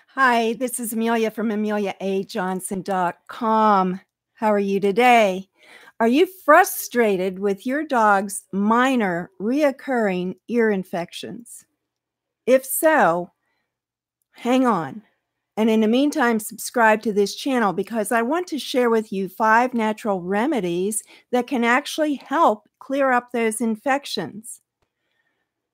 Hi, this is Amelia from AmeliaAJohnson.com. How are you today? Are you frustrated with your dog's minor reoccurring ear infections? If so, hang on. And in the meantime, subscribe to this channel because I want to share with you 5 natural remedies that can actually help clear up those infections.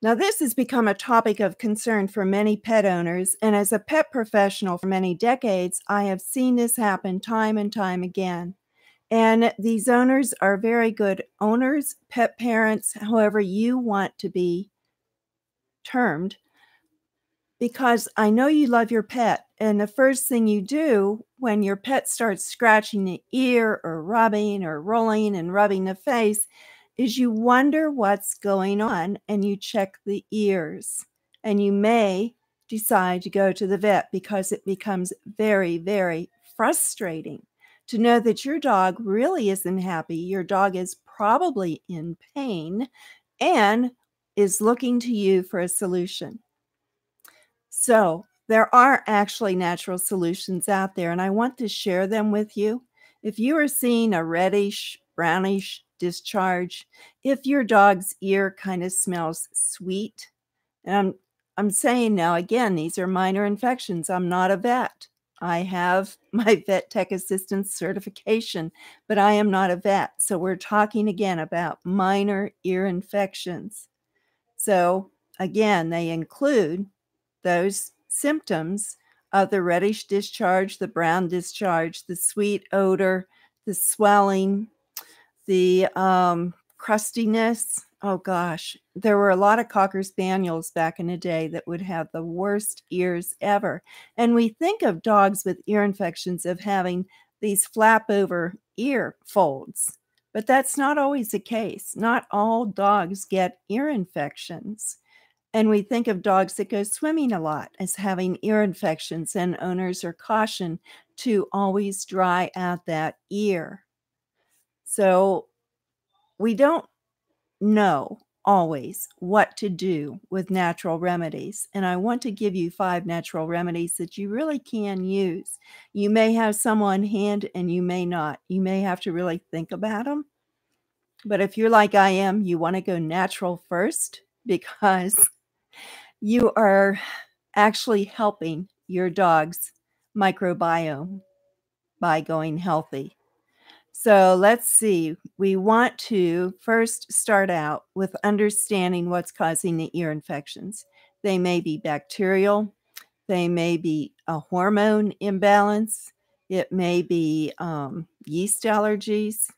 Now, this has become a topic of concern for many pet owners, and as a pet professional for many decades, I have seen this happen time and time again. And these owners are very good owners, pet parents, however you want to be termed, because I know you love your pet. And the first thing you do when your pet starts scratching the ear or rubbing or rolling and rubbing the face is you wonder what's going on and you check the ears. And you may decide to go to the vet because it becomes very, very frustrating to know that your dog really isn't happy. Your dog is probably in pain and is looking to you for a solution. So there are actually natural solutions out there, and I want to share them with you. If you are seeing a reddish, brownish discharge, if your dog's ear kind of smells sweet, and I'm saying now, again, these are minor infections. I'm not a vet. I have my vet tech assistant certification, but I am not a vet. So we're talking again about minor ear infections. So again, they include those symptoms of the reddish discharge, the brown discharge, the sweet odor, the swelling, the crustiness. Oh gosh, there were a lot of Cocker Spaniels back in the day that would have the worst ears ever. And we think of dogs with ear infections of having these flap over ear folds, but that's not always the case. Not all dogs get ear infections. And we think of dogs that go swimming a lot as having ear infections, and owners are cautioned to always dry out that ear. So we don't know always what to do with natural remedies. And I want to give you 5 natural remedies that you really can use. You may have some on hand and you may not. You may have to really think about them. But if you're like I am, you want to go natural first because you are actually helping your dog's microbiome by going healthy. So let's see. We want to first start out with understanding what's causing the ear infections. They may be bacterial. They may be a hormone imbalance. It may be yeast allergies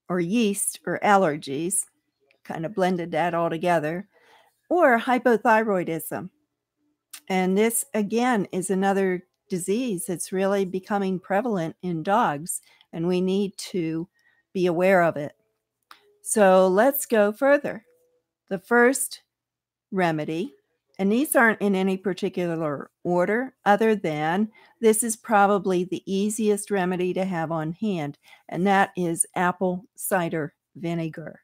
or yeast or allergies, kind of blended that all together, or hypothyroidism. And this, again, is another disease that's really becoming prevalent in dogs, and we need to be aware of it. So let's go further. The first remedy, and these aren't in any particular order other than this is probably the easiest remedy to have on hand, and that is apple cider vinegar.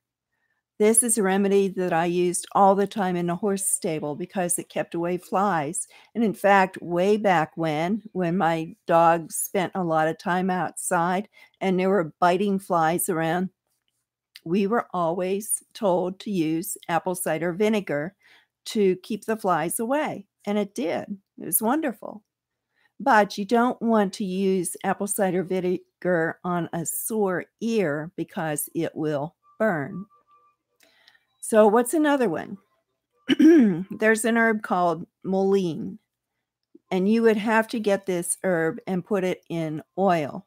This is a remedy that I used all the time in the horse stable because it kept away flies. And in fact, way back when my dog spent a lot of time outside and there were biting flies around, we were always told to use apple cider vinegar to keep the flies away. And it did. It was wonderful. But you don't want to use apple cider vinegar on a sore ear because it will burn. So what's another one? There's an herb called mullein, and you would have to get this herb and put it in oil.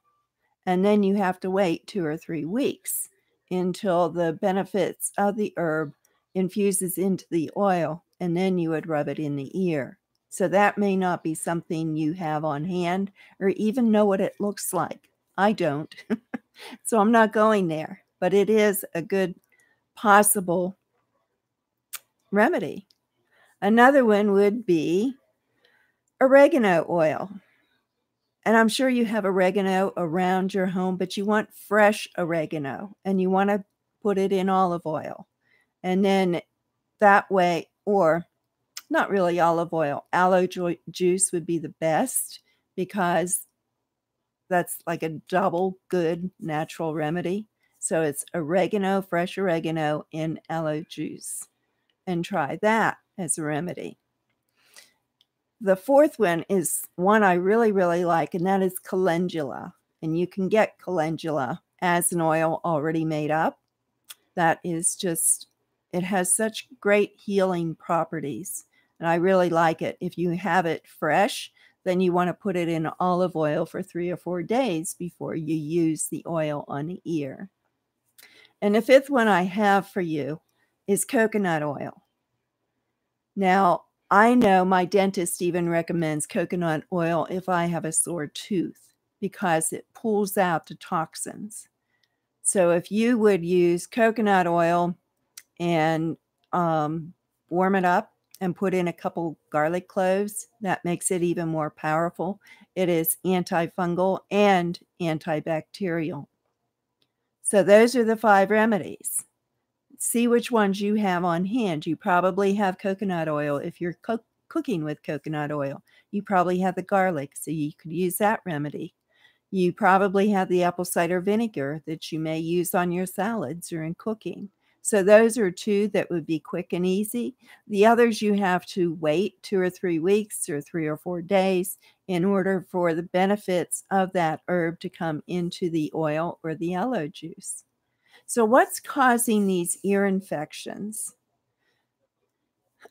And then you have to wait 2 or 3 weeks until the benefits of the herb infuses into the oil, and then you would rub it in the ear. So that may not be something you have on hand or even know what it looks like. I don't. So I'm not going there, but it is a good possible remedy. Another one would be oregano oil. And I'm sure you have oregano around your home, but you want fresh oregano and you want to put it in olive oil. And then that way, or not really olive oil. Aloe juice would be the best because that's like a double good natural remedy. So it's oregano, fresh oregano in aloe juice. And try that as a remedy. The fourth one is one I really, really like, and that is calendula. And you can get calendula as an oil already made up. That is just, it has such great healing properties. And I really like it. If you have it fresh, then you want to put it in olive oil for 3 or 4 days before you use the oil on the ear. And the fifth one I have for you is coconut oil. Now, I know my dentist even recommends coconut oil if I have a sore tooth because it pulls out the toxins. So if you would use coconut oil and warm it up and put in a couple garlic cloves, that makes it even more powerful. It is antifungal and antibacterial. So those are the 5 remedies. See which ones you have on hand. You probably have coconut oil if you're cooking with coconut oil. You probably have the garlic, so you could use that remedy. You probably have the apple cider vinegar that you may use on your salads or in cooking. So those are 2 that would be quick and easy. The others you have to wait 2 or 3 weeks or 3 or 4 days in order for the benefits of that herb to come into the oil or the aloe juice. So what's causing these ear infections?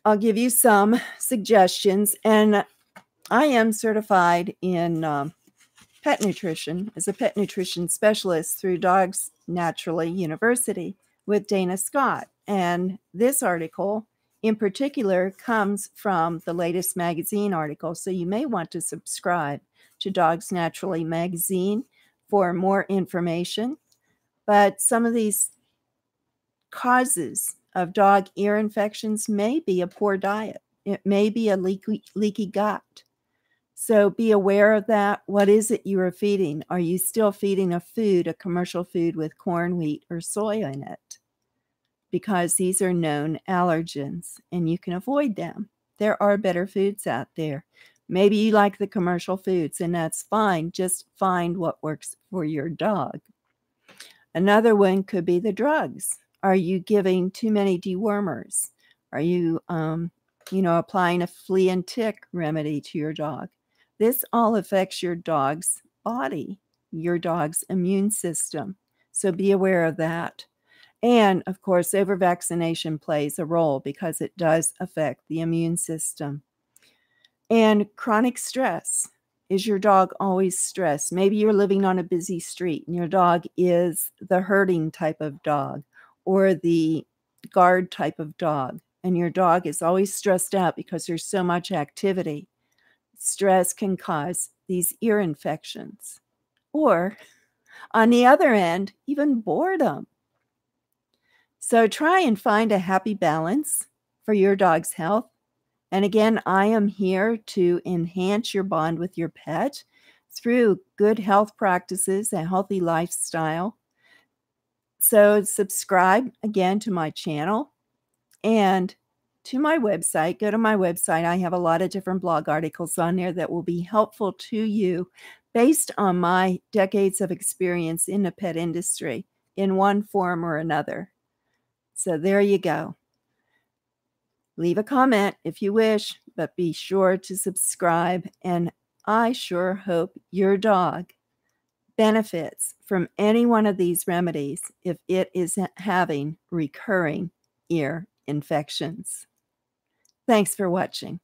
I'll give you some suggestions, and I am certified in pet nutrition as a pet nutrition specialist through Dogs Naturally University with Dana Scott. And this article in particular comes from the latest magazine article. So you may want to subscribe to Dogs Naturally magazine for more information. But some of these causes of dog ear infections may be a poor diet. It may be a leaky gut. So be aware of that. What is it you are feeding? Are you still feeding a commercial food with corn, wheat, or soy in it? Because these are known allergens and you can avoid them. There are better foods out there. Maybe you like the commercial foods and that's fine. Just find what works for your dog. Another one could be the drugs. Are you giving too many dewormers? Are you, applying a flea and tick remedy to your dog? This all affects your dog's body, your dog's immune system. So be aware of that. And of course, over-vaccination plays a role because it does affect the immune system. And chronic stress. Is your dog always stressed? Maybe you're living on a busy street and your dog is the herding type of dog or the guard type of dog, and your dog is always stressed out because there's so much activity. Stress can cause these ear infections. Or, on the other end, even boredom. So try and find a happy balance for your dog's health. And again, I am here to enhance your bond with your pet through good health practices, a healthy lifestyle. So subscribe again to my channel and to my website. Go to my website. I have a lot of different blog articles on there that will be helpful to you based on my decades of experience in the pet industry in one form or another. So there you go. Leave a comment if you wish, but be sure to subscribe. And I sure hope your dog benefits from any one of these remedies if it is having recurring ear infections. Thanks for watching.